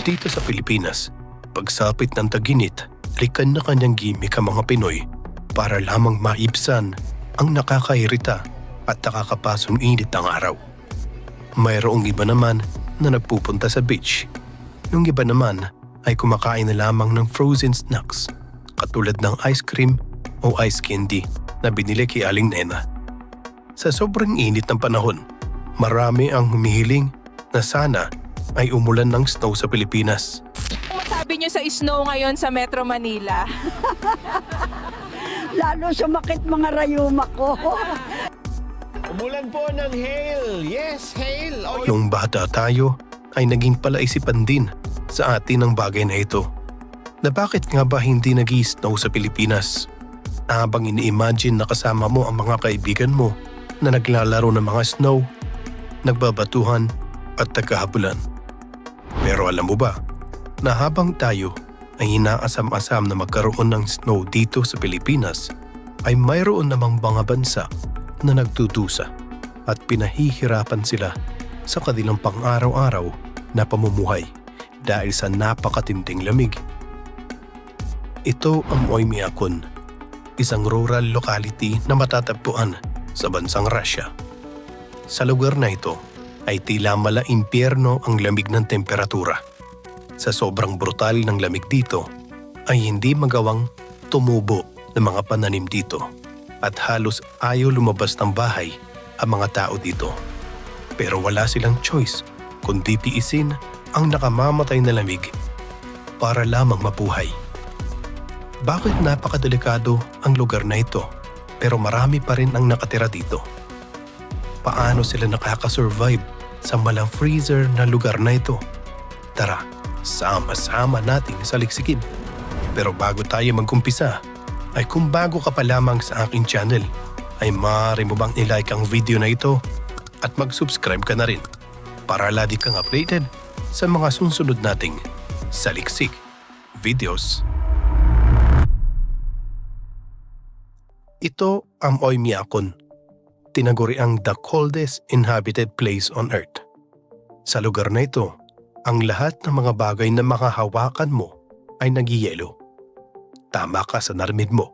Dito sa Pilipinas, pagsapit ng tag-init, likan na kanyang gimmick ang mga Pinoy para lamang maibsan ang nakakairita at nakakapasong init ng araw. Mayroong iba naman na nagpupunta sa beach. Yung iba naman ay kumakain na lamang ng frozen snacks katulad ng ice cream o ice candy na binili kay Aling Nena. Sa sobrang init ng panahon, marami ang humihiling na sana ay umulan ng snow sa Pilipinas. Ano masabi niyo sa snow ngayon sa Metro Manila? Lalo sumakit mga rayuma ko. Umulan po ng hail. Yes, hail. Oh, Nung bata tayo ay naging palaisipan din sa atin ang bagay na ito. Na bakit nga ba hindi nag-i-snow sa Pilipinas? Habang ini-imagine na kasama mo ang mga kaibigan mo na naglalaro ng mga snow, nagbabatuhan at nagkahabulan. Pero alam mo ba na habang tayo ay inaasam-asam na magkaroon ng snow dito sa Pilipinas, ay mayroon namang mga bansa na nagtutusa at pinahihirapan sila sa kanilang pang-araw-araw na pamumuhay dahil sa napakatinding lamig. Ito ang Oymyakon, isang rural locality na matatagpuan sa bansang Russia. Sa lugar na ito ay tila mala impyerno ang lamig ng temperatura. Sa sobrang brutal ng lamig dito ay hindi magawang tumubo ng mga pananim dito at halos ayaw lumabas ng bahay ang mga tao dito. Pero wala silang choice kundi tiisin ang nakamamatay na lamig para lamang mabuhay. Bakit napakadelikado ang lugar na ito pero marami pa rin ang nakatira dito? Paano sila nakakasurvive sa malang freezer na lugar na ito? Tara, sama-sama nating saliksikin. Pero bago tayo magkumpisa, ay kung bago ka pa lamang sa aking channel, ay maaari mo bang i-like ang video na ito at mag-subscribe ka na rin para lagi kang updated sa mga susunod nating saliksik videos. Ito ang Oymyakon, tinaguriang the coldest inhabited place on Earth. Sa lugar na ito, ang lahat ng mga bagay na makahawakan mo ay nagyayelo. Tama ka sa narinig mo.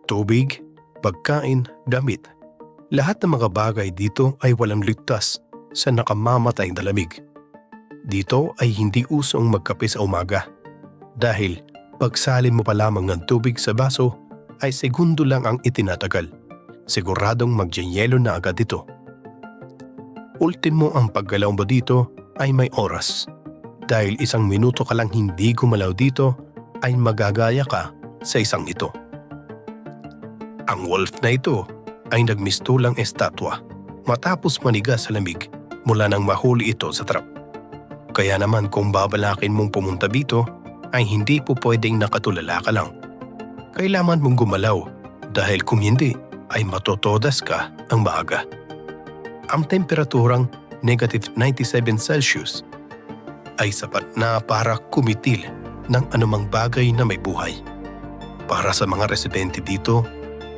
Tubig, pagkain, damit. Lahat ng mga bagay dito ay walang ligtas sa nakamamatay na lamig. Dito ay hindi usong magkape sa umaga dahil pagsalin mo pa lamang ng tubig sa baso ay segundo lang ang itinatagal. Siguradong magyayelo na agad ito. Ultimo ang paggalaw mo dito ay may oras. Dahil 1 minuto ka lang hindi gumalaw dito ay magagaya ka sa isang ito. Ang wolf na ito ay nagmistulang estatwa matapos maniga sa lamig mula nang mahuli ito sa trap. Kaya naman kung babalakin mong pumunta dito ay hindi po pwedeng nakatulala ka lang. Kailangan mong gumalaw dahil kung hindi ay matotodas ka ang maaga. Ang temperaturang -97 Celsius ay sapat na para kumitil ng anumang bagay na may buhay. Para sa mga residente dito,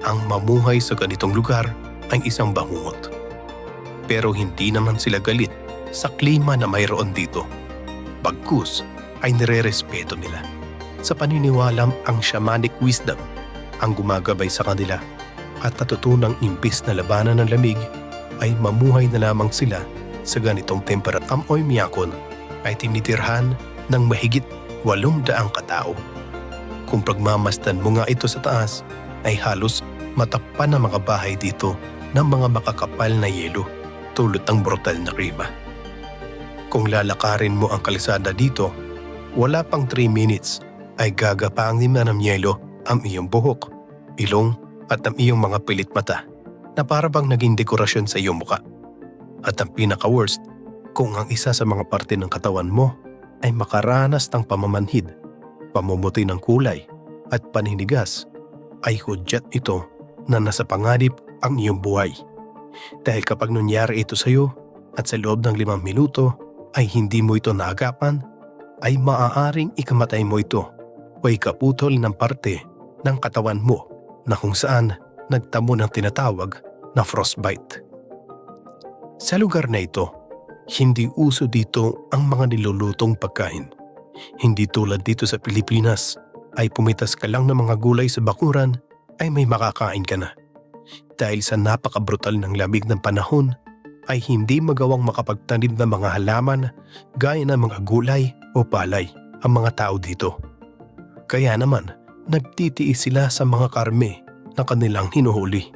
ang mamuhay sa ganitong lugar ay isang bangungot. Pero hindi naman sila galit sa klima na mayroon dito. Bagkus ay nire-respeto nila. Sa paniniwalam ang shamanic wisdom ang gumagabay sa kanila at natutunang impis na labanan ng lamig ay mamuhay na lamang sila sa ganitong temperatura. Ang Oymyakon ay tinitirhan ng mahigit 800 katao. Kung pagmamasdan mo nga ito sa taas, ay halos matakpan ng mga bahay dito ng mga makakapal na yelo tulad ng brutal na klima. Kung lalakarin mo ang kalisada dito, wala pang 3 minutes ay gagapangin na ng yelo ang iyong buhok, ilong at ang iyong mga pilit mata na para bang naging dekorasyon sa iyong muka. At ang pinaka-worst, kung ang isa sa mga parte ng katawan mo ay makaranas ng pamamanhid, pamumuti ng kulay at paninigas, ay hudyat ito na nasa panganib ang iyong buhay. Dahil kapag nangyari ito sa iyo at sa loob ng 5 minuto ay hindi mo ito naagapan, ay maaaring ikamatay mo ito o ikaputol ng parte ng katawan mo na kung saan nagtamo ng tinatawag na frostbite. Sa lugar na ito, Hindi uso dito ang mga nilulutong pagkain. Hindi tulad dito sa Pilipinas ay pumitas ka lang ng mga gulay sa bakuran ay may makakain ka na. Dahil sa napakabrutal ng lamig ng panahon ay hindi magawang makapagtanim ng mga halaman gaya ng mga gulay o palay ang mga tao dito. Kaya naman nagtitiis sila sa mga karme na kanilang hinuhuli.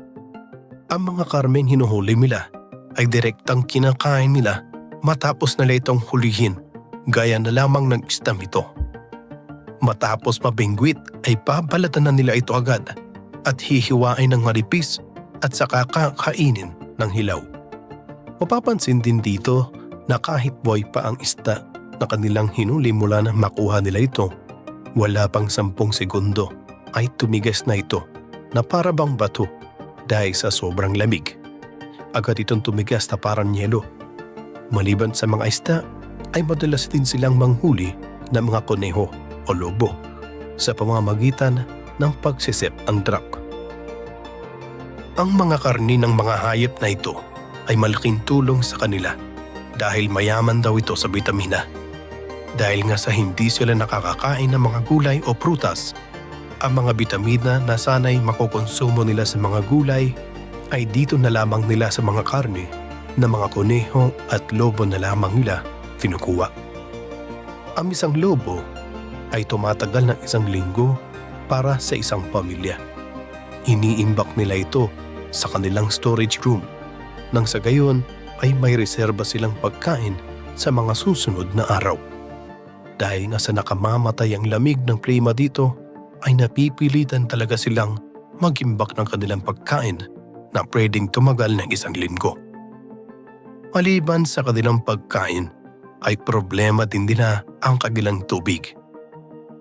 Ang mga karmeng hinuhuli nila ay direktang kinakain nila matapos nila itong hulihin gaya na lamang ng isdang ito. Matapos mabingwit ay babalatan na nila ito agad at hihiwain ng maripis at saka kakainin ng hilaw. Mapapansin din dito na kahit buhay pa ang isda na kanilang hinuli mula na makuha nila ito, wala pang 10 segundo ay tumigas na ito na para bang bato dahil sa sobrang lamig. Agad itong tumigas na parang yelo. Maliban sa mga isda ay madalas din silang manghuli ng mga koneho o lobo sa pamamagitan ng pagsisip ang trap. Ang mga karni ng mga hayop na ito ay malaking tulong sa kanila dahil mayaman daw ito sa bitamina. Dahil nga sa hindi sila nakakakain ng mga gulay o prutas, ang mga bitamina na sanay makukonsumo nila sa mga gulay ay dito na lamang nila sa mga karne na mga koneho at lobo na lamang nila kinukuha. Ang isang lobo ay tumatagal ng 1 linggo para sa isang pamilya. Iniimbak nila ito sa kanilang storage room nang sa gayon ay may reserba silang pagkain sa mga susunod na araw. Dahil nga sa nakamamatay ang lamig ng klima dito ay napipilitan talaga silang mag-imbak ng kanilang pagkain na pwedeng tumagal ng 1 linggo. Maliban sa kanilang pagkain ay problema din nila ang kanilang tubig.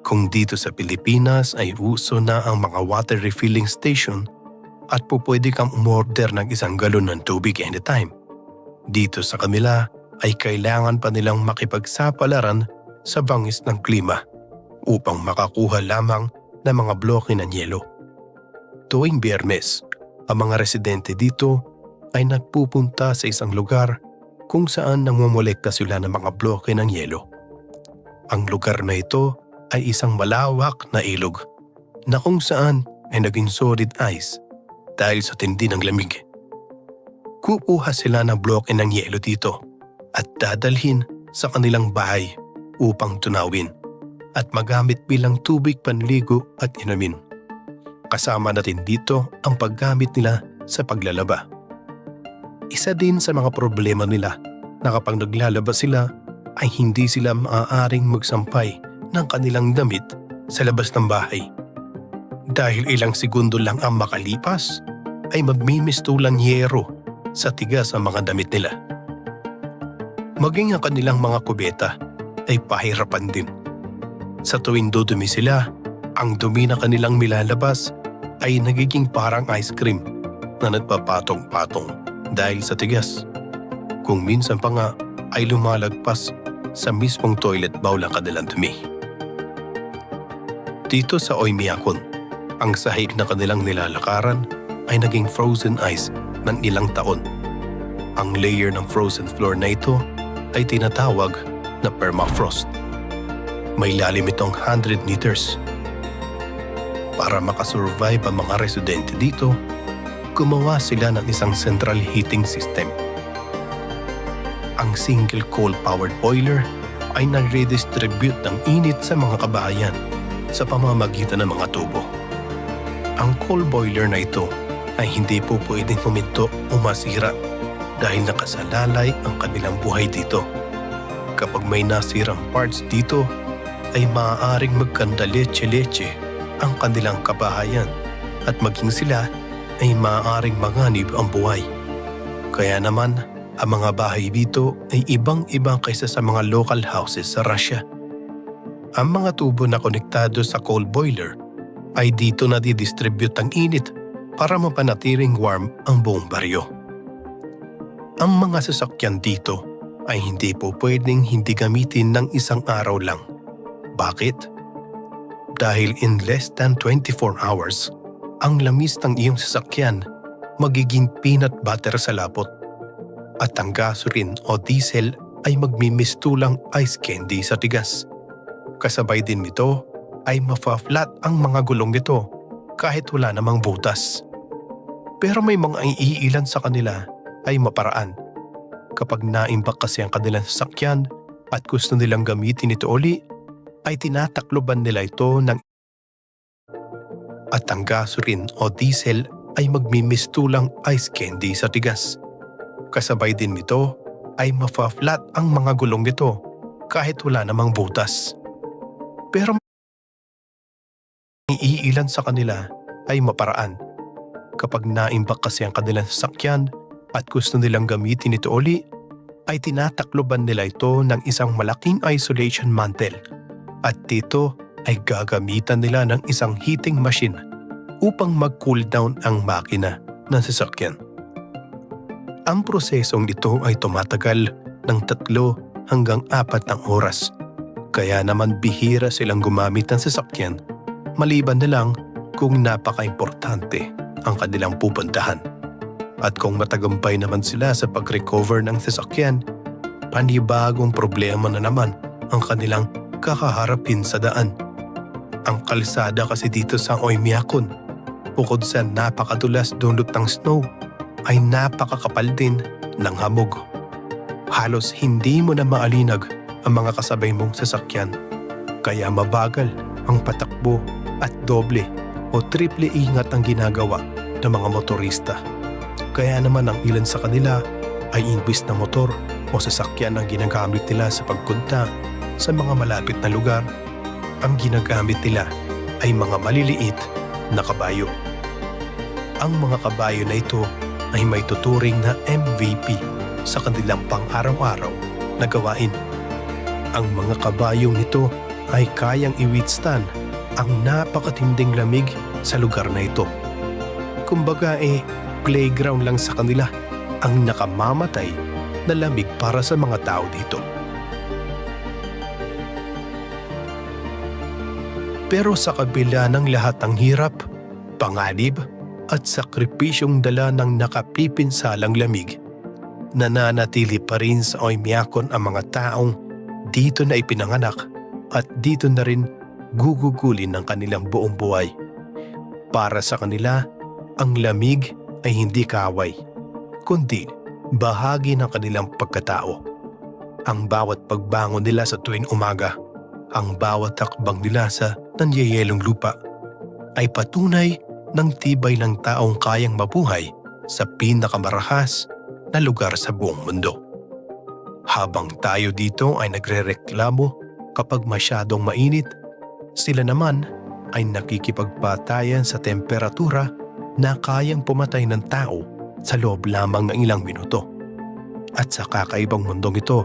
Kung dito sa Pilipinas ay uso na ang mga water refilling station at pupwede kang umorder ng 1 galon ng tubig anytime, dito sa kanila ay kailangan pa nilang makipagsapalaran sa bangis ng klima upang makakuha lamang ng mga bloke ng yelo. Tuwing Biyernes, ang mga residente dito ay nagpupunta sa isang lugar kung saan namumolekta sila ng mga bloke ng yelo. Ang lugar na ito ay isang malawak na ilog na kung saan ay naging solid ice dahil sa tindi ng lamig. Kukuha sila ng bloke ng yelo dito at dadalhin sa kanilang bahay upang tunawin at magamit bilang tubig panligo at inumin. Kasama natin dito ang paggamit nila sa paglalaba. Isa din sa mga problema nila na kapag naglalaba sila ay hindi sila maaaring magsampay ng kanilang damit sa labas ng bahay. Dahil ilang segundo lang ang makalipas ay magmimistulang yero sa tigas ang mga damit nila. Maging ang kanilang mga kubeta ay pahirapan din. Sa tuwing dudumi sila, ang dumi na kanilang milalabas ay nagiging parang ice cream na nagpapatong-patong dahil sa tigas. Kung minsan pa nga ay lumalagpas sa mismong toilet bowl ang kanilang dumi. Dito sa Oymyakon, ang sahig na kanilang nilalakaran ay naging frozen ice ng ilang taon. Ang layer ng frozen floor na ito ay tinatawag na permafrost. May lalim itong 100 meters. Para makasurvive ang mga residente dito, gumawa sila ng isang central heating system. Ang single coal-powered boiler ay nag-redistribute ng init sa mga kabahayan sa pamamagitan ng mga tubo. Ang coal boiler na ito ay hindi po pwedeng huminto o masira dahil nakasalalay ang kanilang buhay dito. Kapag may nasirang parts dito, ay maaaring magkanda leche-leche ang kanilang kabahayan at maging sila ay maaaring manganib ang buhay. Kaya naman, ang mga bahay dito ay ibang-ibang kaysa sa mga local houses sa Russia. Ang mga tubo na konektado sa coal boiler ay dito na didistribute ang init para mapanatiling warm ang buong baryo. Ang mga sasakyan dito ay hindi po pwedeng hindi gamitin ng 1 araw lang. Bakit? Dahil in less than 24 hours, ang lamis ng iyong sasakyan magiging peanut butter sa lapot at ang gasoline o diesel ay magmimistulang ice candy sa tigas. Kasabay din nito ay mafa-flat ang mga gulong nito kahit wala namang butas. Pero may mga iilan sa kanila ay maparaan. Kapag naimbak kasi ang kanilang sasakyan at gusto nilang gamitin ito uli, ay tinatakloban nila ito ng at ang gasoline o diesel ay magmimistulang ice candy sa tigas. Kasabay din nito ay mafa-flat ang mga gulong nito kahit wala namang butas. Pero iilan sa kanila ay maparaan. Kapag naimbak kasi ang kanilang sasakyan at gusto nilang gamitin ito uli, ay tinatakloban nila ito ng isang malaking isolation mantle at dito ay gagamitan nila ng isang heating machine upang mag-cool down ang makina ng sasakyan. Ang prosesong ito ay tumatagal ng 3 hanggang 4 na oras. Kaya naman bihira silang gumamit ng sasakyan maliban na lang kung napaka-importante ang kanilang pupuntahan. At kung matagumpay naman sila sa pag-recover ng sasakyan, panibagong problema na naman ang kanilang kakaharapin sa daan. Ang kalsada kasi dito sa Oymyakon, bukod sa napakadulas dulot ng snow, ay napakakapal din ng hamog. Halos hindi mo na maalinag ang mga kasabay mong sasakyan, kaya mabagal ang patakbo at doble o triple ingat ang ginagawa ng mga motorista. Kaya naman ang ilan sa kanila ay imbis na motor o sasakyan ang ginagamit nila sa pagpunta sa mga malapit na lugar, ang ginagamit nila ay mga maliliit na kabayo. Ang mga kabayo na ito ay may tuturing na MVP sa kanilang pang-araw-araw na gawain. Ang mga kabayong nito ay kayang i-withstand ang napakatinding lamig sa lugar na ito. Kumbaga playground lang sa kanila ang nakamamatay na lamig para sa mga tao dito. Pero sa kabila ng lahat ng hirap, panganib at sakripisyong dala ng nakapipinsalang lamig, nananatili pa rin sa Oymyakon ang mga taong dito na ipinanganak at dito na rin gugugulin ng kanilang buong buhay. Para sa kanila, ang lamig ay hindi kaaway, kundi bahagi ng kanilang pagkatao. Ang bawat pagbangon nila sa tuwing umaga, ang bawat takbang nila sa nanyayelong lupa, ay patunay ng tibay ng taong kayang mabuhay sa pinakamarahas na lugar sa buong mundo. Habang tayo dito ay nagrereklamo kapag masyadong mainit, sila naman ay nakikipagpatayan sa temperatura na kayang pumatay ng tao sa loob lamang ng ilang minuto. At sa kakaibang mundong ito,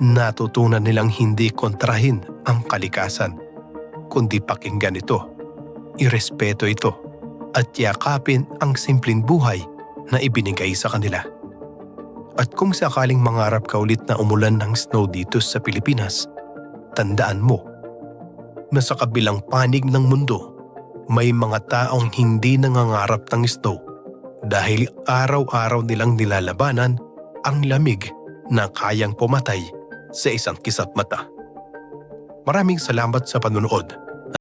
natutunan nilang hindi kontrahin ang kalikasan, kundi pakinggan ito, irespeto ito, at yakapin ang simpleng buhay na ibinigay sa kanila. At kung sakaling mangarap ka ulit na umulan ng snow dito sa Pilipinas, tandaan mo na sa kabilang panig ng mundo, may mga taong hindi nangangarap ng snow dahil araw-araw nilang nilalabanan ang lamig na kayang pumatay sa isang kisap mata. Maraming salamat sa panunood.